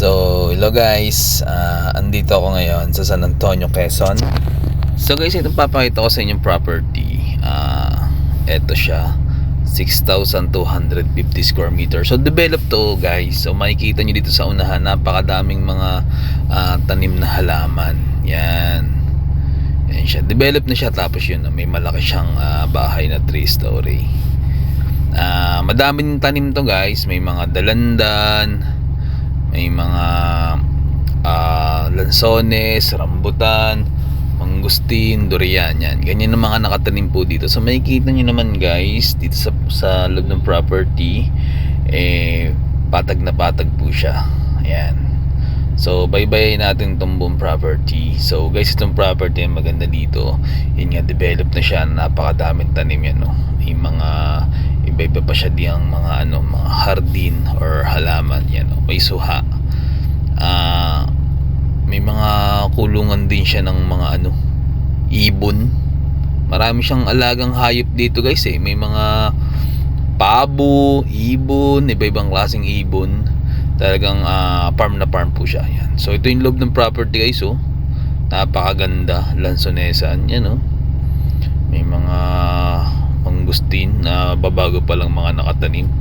So, hello guys. Andito ako ngayon sa San Antonio, Quezon. So guys, itong papakita ko sa inyong property. Ito siya. 6,250 square meters. So, develop to guys. So, makikita nyo dito sa unahan, napakadaming mga tanim na halaman. Yan. Yan siya. Develop na siya. Tapos yun, may malaki siyang bahay na 3-story. Madaming tanim to guys. May mga dalandan, may mga lansones, rambutan, mangustin, durian, yan. Ganyan ang mga nakatanim po dito. So makikita nyo naman guys, dito sa loob ng property, patag na patag po siya. Ayan. So baybayin natin itong buong property. So guys, itong property ay maganda dito. Yun nga, develop na siya. Napakadaming tanim yan, no? May mga iba-iba pa siya diyang mga mga hardin or halaman yan, no? May suha. May mga kulungan din siya ng mga ibon. Marami siyang alagang hayop dito guys eh. May mga pabo, ibon, iba-ibang klaseng ibon. Talagang farm na farm po siya. Yan. So ito yung loob ng property guys, oh. Napakaganda, lansonesan yan, oh. May mga mangustin na babago pa lang mga nakatanim.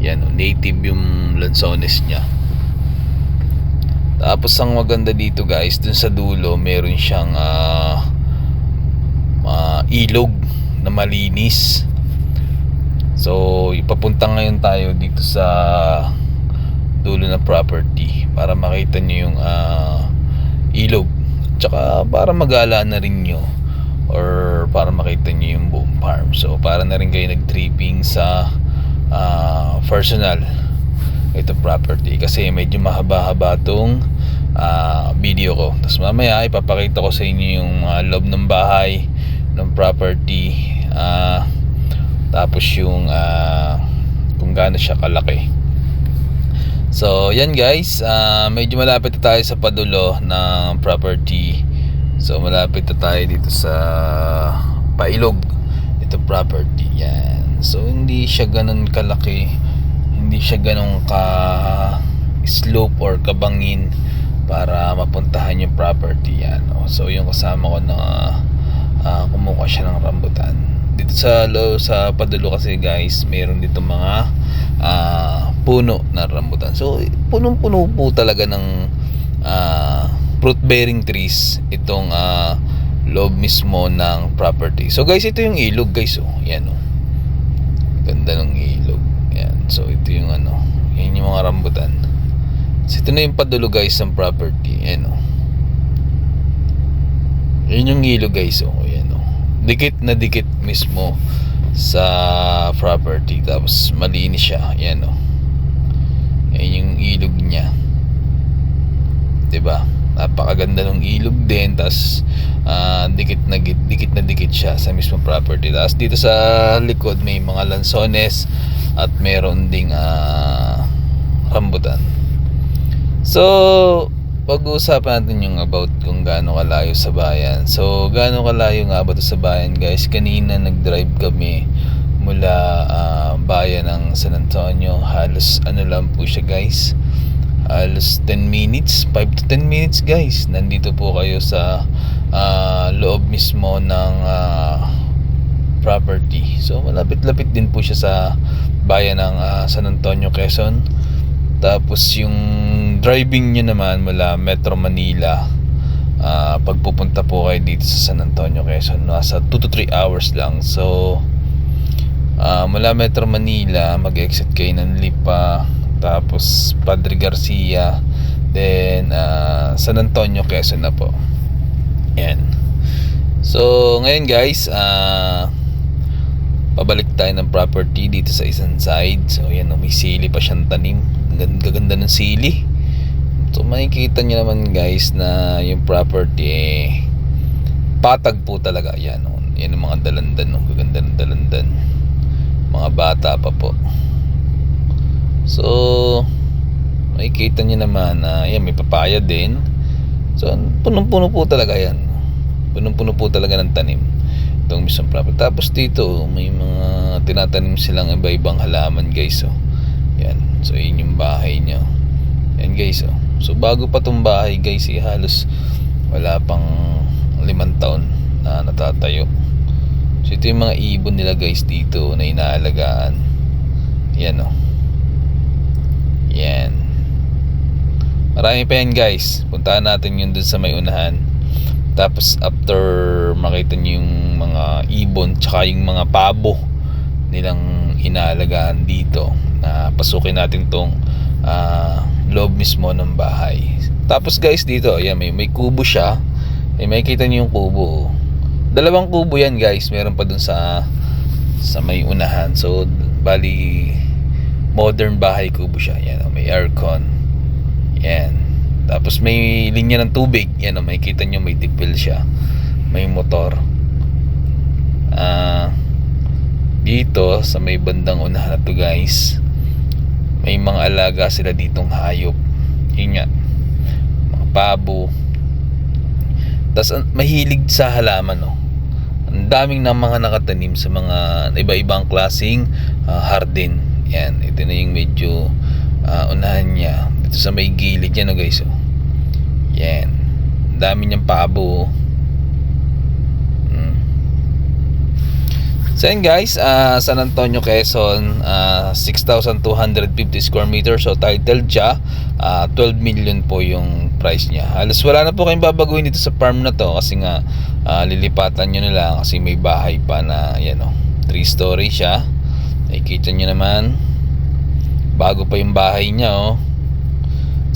Yan, oh. Native yung lansones niya. Tapos ang maganda dito guys, dun sa dulo meron siyang ilog na malinis. So ipapunta ngayon tayo dito sa dulo ng property para makita nyo yung ilog. Tsaka para magala na rin nyo or para makita nyo yung buong farm. So para na rin kayo nag-tripping sa personal ito property, kasi medyo mahaba-haba tong video ko. Tapos mamaya ipapakita ko sa inyo yung loob ng bahay ng property, tapos yung kung gaano siya kalaki. So yan guys, medyo malapit na tayo sa padulo ng property. So malapit na tayo dito sa pailog ito property. Yan. So hindi siya ganun kalaki, hindi siya ganun ka slope or kabangin para mapuntahan yung property. Yan. So yung kasama ko na kumuha siya ng rambutan dito sa padulo, kasi guys meron dito mga puno na rambutan. So punong-puno po talaga ng fruit bearing trees itong loob mismo ng property. So guys, ito yung ilog guys, oh. Yan, oh. Ganda ng ilog. Yan. So ito yung yan yung mga rambutan. So ito na yung padulo guys ng property. Yan, oh. Yan yung ilog guys, oh. Yan, oh. Dikit na dikit mismo sa property. Tapos malinis siya. Yan, oh. Yan yung ilog niya. Diba? Napakaganda ng ilog din. Tapos dikit na dikit siya sa mismo property. Tapos dito sa likod may mga lansones at meron ding rambutan. So pag-uusapan natin yung about kung gaano kalayo sa bayan. So gaano kalayo nga ba ito sa bayan guys? Kanina nag-drive kami mula bayan ng San Antonio. Halos lang po siya guys, halos 10 minutes, 5 to 10 minutes guys. Nandito po kayo sa loob mismo ng property. So malapit-lapit din po siya sa bayan ng San Antonio, Quezon. Tapos yung driving nyo naman mula Metro Manila, pagpupunta po kayo dito sa San Antonio, Quezon, nasa 2 to 3 hours lang. So mula Metro Manila mag-exit kayo ng Lipa, tapos Padre Garcia, then San Antonio, Quezon na po. Yan. So ngayon guys, pabalik tayo ng property dito sa isang side. So yan, may sili pa siyang tanim. Ganda ng sili. So makikita nyo naman guys na yung property patag po talaga. Yan, yan ang mga dalandan, gaganda ng dalandan. Mga bata pa po. So makikita nyo naman na yan, may papaya din. So punong-puno po talaga yan. Punong-puno po talaga ng tanim itong mismong property. Tapos dito may mga tinatanim silang iba-ibang halaman guys, oh. Yan. So yun yung bahay nyo. Yan guys, oh. So bago pa tong bahay guys, halos wala pang 5 taon na natatayo. So ito yung mga ibon nila guys dito na inaalagaan. Yan o. Yan. Marami pa yan guys. Puntahan natin yun dun sa may unahan. Tapos after makita nyo yung mga ibon tsaka yung mga pabo nilang inaalagaan dito, na pasukin natin tong loob mismo ng bahay. Tapos guys dito, ayan, may kubo siya. May kita nyo yung kubo. 2 kubo yan guys. Meron pa dun sa may unahan. So bali modern bahay kubo siya. Yan, may aircon. Yan. Tapos may linya ng tubig. Yan, may kita nyo, may tipil siya. May motor. Dito sa may bandang unahan na to guys, may mga alaga sila ditong hayop. Yun nga, mga pabo. Tapos mahilig sa halaman, no? Ang daming na mga nakatanim sa mga iba-ibang klaseng hardin. Yan, ito na yung medyo unahan niya. Dito sa may gilid yan, no guys, oh. Yan, ang dami niyang pabo. So yan guys, San Antonio, Quezon, 6,250 square meters. So titled siya, 12 million po yung price niya. Halos wala na po kayong babaguhin dito sa farm na to, kasi nga lilipatan nyo na lang, kasi may bahay pa na yan, 3-story siya. Nakikita nyo naman, bago pa yung bahay niya.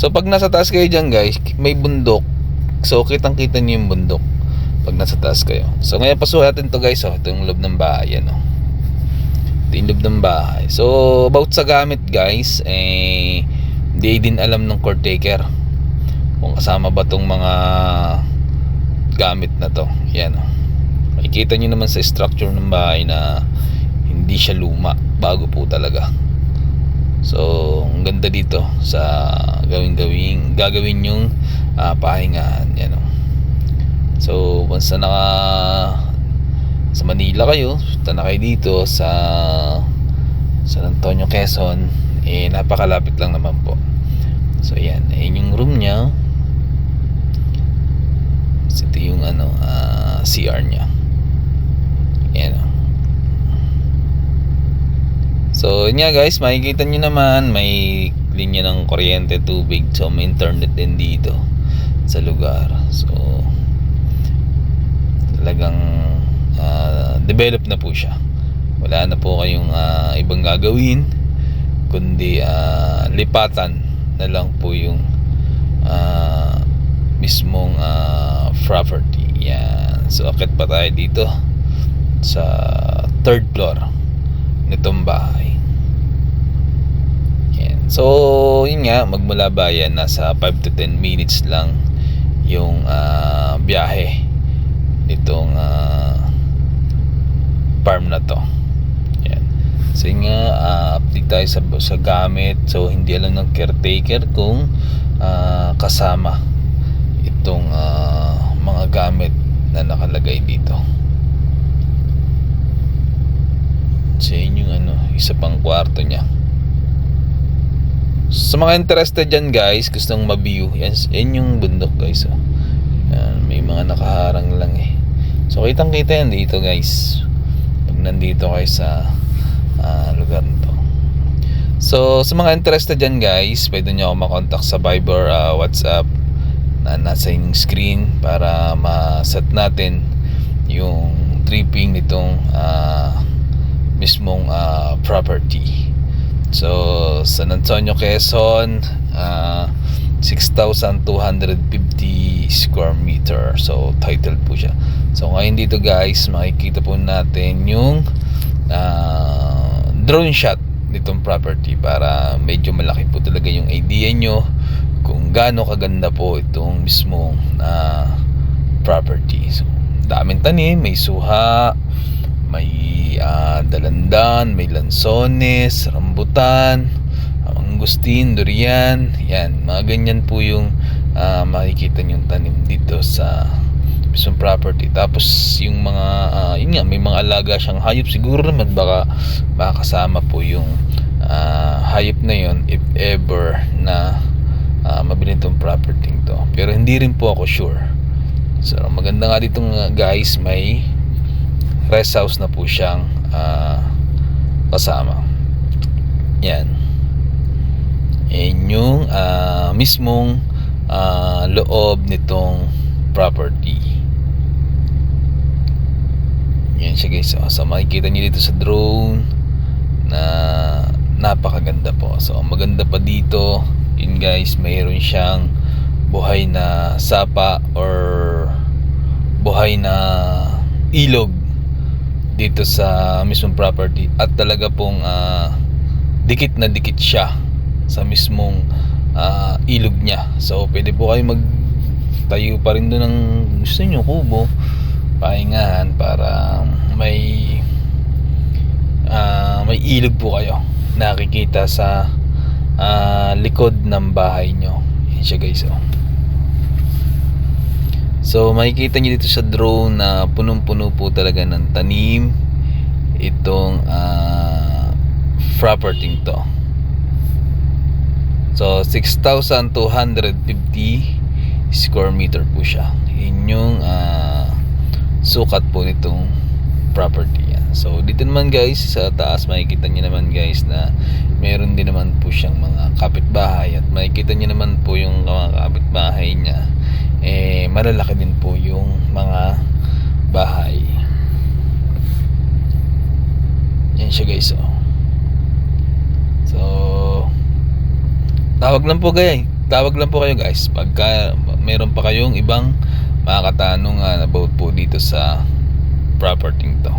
So pag nasa taas kayo dyan guys, may bundok. So kitang kita nyo yung bundok pag nasa taas kayo. So ngayon pasukin natin to guys. Ito yung loob ng bahay. Ito yung loob ng bahay. So about sa gamit guys, hindi din alam ng caretaker kung kasama ba tong mga gamit na to. Yan, makikita nyo naman sa structure ng bahay na hindi siya luma, bago po talaga. So ang ganda dito sa gagawin yung pahingahan. Yan, so once na sa Manila kayo, punta na kayo dito sa San Antonio, Quezon, napakalapit lang naman po. So yan, yung room niya. Ito yung CR niya. Yan. So yun nga guys, makikita nyo naman may linya ng kuryente, tubig. So may internet din dito sa lugar. So talagang develop na po siya. Wala na po kayong ibang gagawin kundi lipatan na lang po yung mismong property. Yan. So akit pa tayo dito sa 3rd floor nitong bahay. Yan. So yun nga, magmula bayan nasa 5 to 10 minutes lang yung biyahe nitong farm na to. Yan. So yun nga, update tayo sa gamit. So hindi alam ng caretaker kung kasama itong mga gamit na nakalagay dito. So yun yung isa pang kwarto niya. Sa mga interested dyan guys, gustong ma-view, yan yung bundok guys. Yan, may mga nakaharang lang So kitang kita yan dito guys pag nandito kayo sa lugar nito. So sa mga interested dyan guys, pwede nyo ako makontak sa Viber, WhatsApp na nasa inyong screen, para ma-set natin yung tripping nitong mismong property. So San Antonio, Quezon, 6,250 square meter. So titled po siya. So ngayon dito guys, makikita po natin yung drone shot nitong property, para medyo malaki po talaga yung idea nyo kung gaano kaganda po itong mismong property. So daming tanim, may suha, may dalandan, may lansones, rambutan, mangustin, durian. Yan, mga ganyan po yung makikita nyong tanim dito sa mismong property. Tapos yung mga yun nga, may mga alaga siyang hayop. Siguro naman baka makasama po yung hayop na yun if ever na mabili itong property to. Pero hindi rin po ako sure. So maganda nga dito guys, may rest house na po siyang kasama. Yan yung mismong loob nitong property. Yan siya guys. So makikita niyo dito sa drone na napakaganda po. So maganda pa dito, yun guys, mayroon siyang buhay na sapa or buhay na ilog dito sa mismong property, at talaga pong dikit na dikit siya sa mismong ilog niya. So pwede po kayo magtayo pa rin doon ng gusto nyo, kubo, pahingahan, para may ilog po kayo nakikita sa likod ng bahay nyo. Yan siya guys. So makikita nyo dito sa drone na punong-puno po talaga ng tanim itong property to. So 6,250 square meter po siya. Yun yung sukat po nitong property yan. So dito naman guys sa taas, makikita nyo naman guys na meron din naman po siyang mga kapitbahay, at makikita nyo naman po yung mga kapitbahay niya, malalaki din po yung mga bahay. Yan siya guys. So tawag lang po kayo guys pagka meron pa kayong ibang mga katanungan about po dito sa property to.